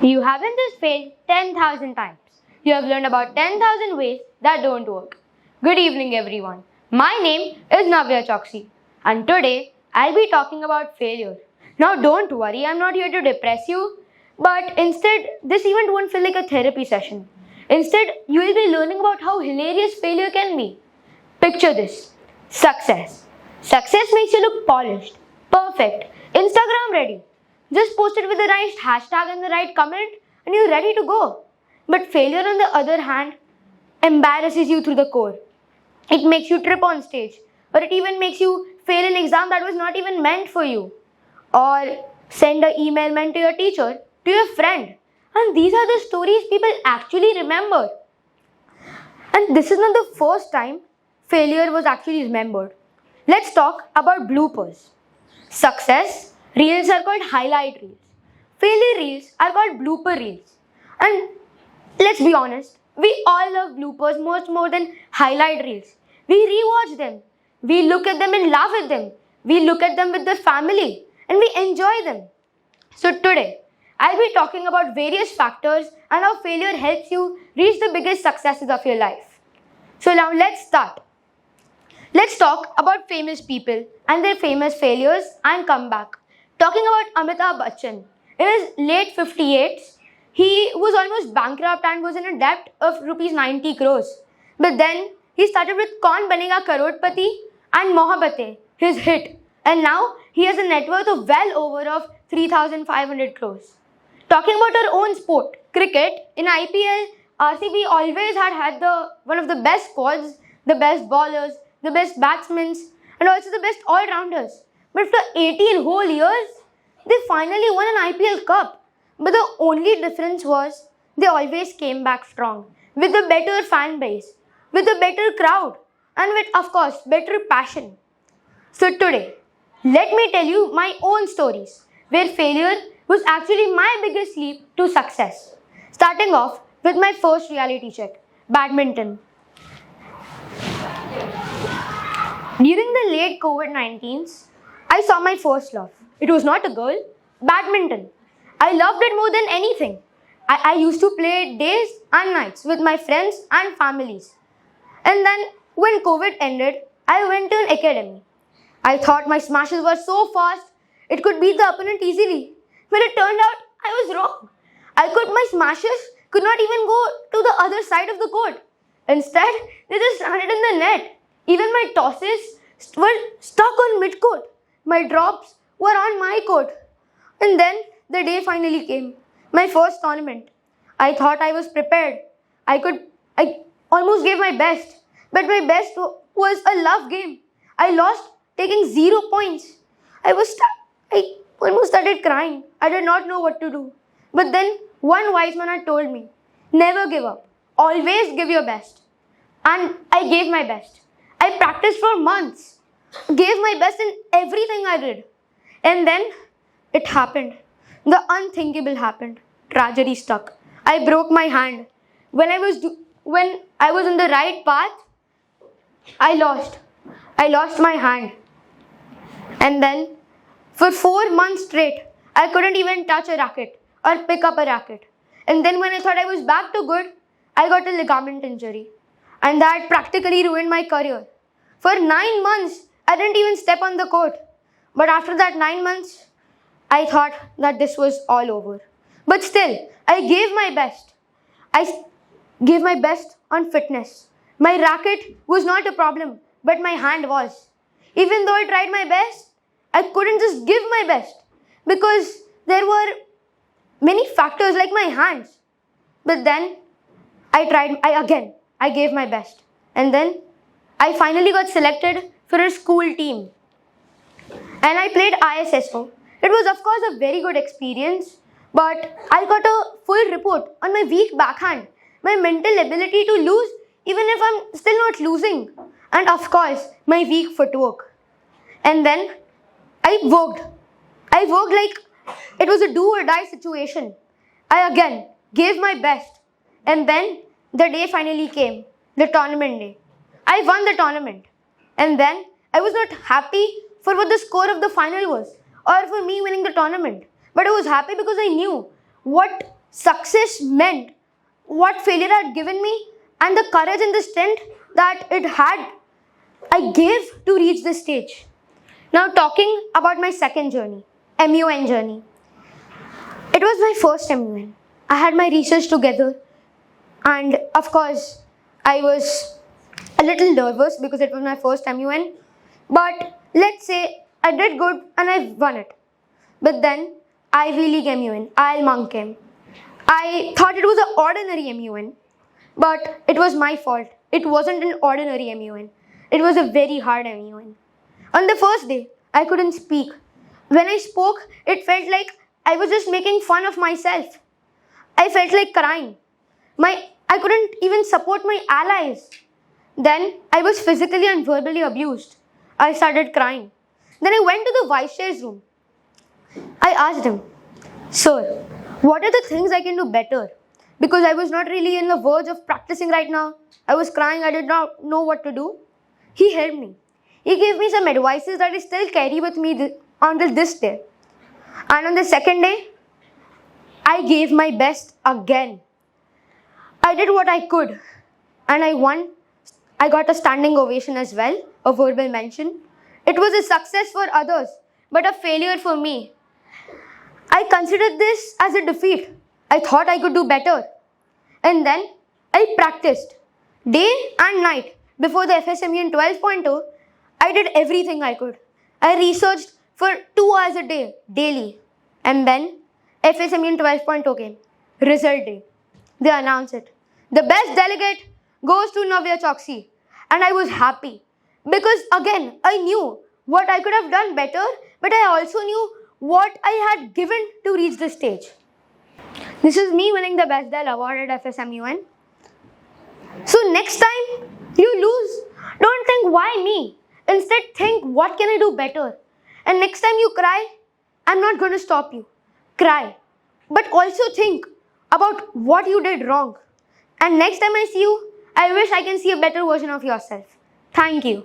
You haven't just failed 10,000 times. You have learned about 10,000 ways that don't work. Good evening, everyone. My name is Navya Choksi, and today I'll be talking about failure. Now, don't worry, I'm not here to depress you, but instead, this event won't feel like a therapy session. Instead, you will be learning about how hilarious failure can be. Picture this: success. Success makes you look polished, perfect, Instagram ready. Just post it with the right hashtag and the right comment, and you're ready to go. But failure, on the other hand, embarrasses you through the core. It makes you trip on stage, or it even makes you fail an exam that was not even meant for you, or send an email meant to your teacher to your friend. And these are the stories people actually remember. And this is not the first time failure was actually remembered. Let's talk about bloopers. Success reels are called highlight reels. Failure reels are called blooper reels. And let's be honest, we all love bloopers much more than highlight reels. We rewatch them. We look at them and laugh at them. We look at them with the family and we enjoy them. So today, I'll be talking about various factors and how failure helps you reach the biggest successes of your life. So now let's start. Let's talk about famous people and their famous failures and comeback. Talking about Amitabh Bachchan. In his late 58s, he was almost bankrupt and was in a debt of rupees 90 crores. But then he started with Kaun Banega Karodpati and Mohabbatein, his hit. And now he has a net worth of well over of 3,500 crores. Talking about our own sport, cricket, in IPL, RCB always had one of the best squads, the best bowlers, the best batsmen, and also the best all-rounders. But after 18 whole years, they finally won an IPL Cup. But the only difference was they always came back strong, with a better fan base, with a better crowd, and with, of course, better passion. So today, let me tell you my own stories, where failure was actually my biggest leap to success. Starting off with my first reality check, badminton. During the late COVID-19s, I saw my first love. It was not a girl, badminton. I loved it more than anything. I used to play it days and nights with my friends and families. And then when COVID ended, I went to an academy. I thought my smashes were so fast, it could beat the opponent easily. But it turned out I was wrong. My smashes could not even go to the other side of the court. Instead, they just landed in the net. Even my tosses were stuck on mid-court. My drops were on my court. And then the day finally came. My first tournament. I thought I was prepared. I almost gave my best. But my best was a love game. I lost taking 0 points. I almost started crying. I did not know what to do. But then one wise man had told me, never give up. Always give your best. And I gave my best. I practiced for months. Gave my best in everything I did. And then it happened. The unthinkable happened. Tragedy struck. I broke my hand. When I was in the right path, I lost. I lost my hand. And then for 4 months straight, I couldn't even touch a racket or pick up a racket. And then when I thought I was back to good, I got a ligament injury. And that practically ruined my career. For 9 months, I didn't even step on the court. But after that 9 months, I thought that this was all over. But still, I gave my best. I gave my best on fitness. My racket was not a problem, but my hand was. Even though I tried my best, I couldn't just give my best because there were many factors like my hands. But then I gave my best. And then I finally got selected for a school team. And I played ISSO. It was, of course, a very good experience, but I got a full report on my weak backhand, my mental ability to lose even if I'm still not losing, and of course, my weak footwork. And then I worked. I worked like it was a do or die situation. I again gave my best. And then the day finally came, the tournament day. I won the tournament. And then I was not happy for what the score of the final was or for me winning the tournament. But I was happy because I knew what success meant, what failure had given me, and the courage and the strength that I gave to reach this stage. Now, talking about my second journey, MUN journey. It was my first MUN. I had my research together, and of course, I was a little nervous because it was my first MUN. But let's say I did good and I won it. But then Ivy League MUN, IL Monk came. I thought it was an ordinary MUN, but it was my fault. It wasn't an ordinary MUN. It was a very hard MUN. On the first day, I couldn't speak. When I spoke, it felt like I was just making fun of myself. I felt like crying. I couldn't even support my allies. Then I was physically and verbally abused. I started crying. Then I went to the vice chair's room. I asked him, "Sir, what are the things I can do better?" Because I was not really in the verge of practicing right now. I was crying, I did not know what to do. He helped me. He gave me some advices that I still carry with me until this day. And on the second day, I gave my best again. I did what I could and I won. I got a standing ovation as well, a verbal mention. It was a success for others, but a failure for me. I considered this as a defeat. I thought I could do better. And then I practiced day and night before the FSMUN 12.0. I did everything I could. I researched for 2 hours a day, daily. And then FSMUN 12.0 came. Result day. They announced it. The best delegate goes to Navya Choksi. And I was happy. Because again, I knew what I could have done better, but I also knew what I had given to reach this stage. This is me winning the Best Del award at FSMUN. So next time you lose, don't think why me. Instead think what can I do better. And next time you cry, I'm not going to stop you. Cry. But also think about what you did wrong. And next time I see you, I wish I can see a better version of yourself. Thank you.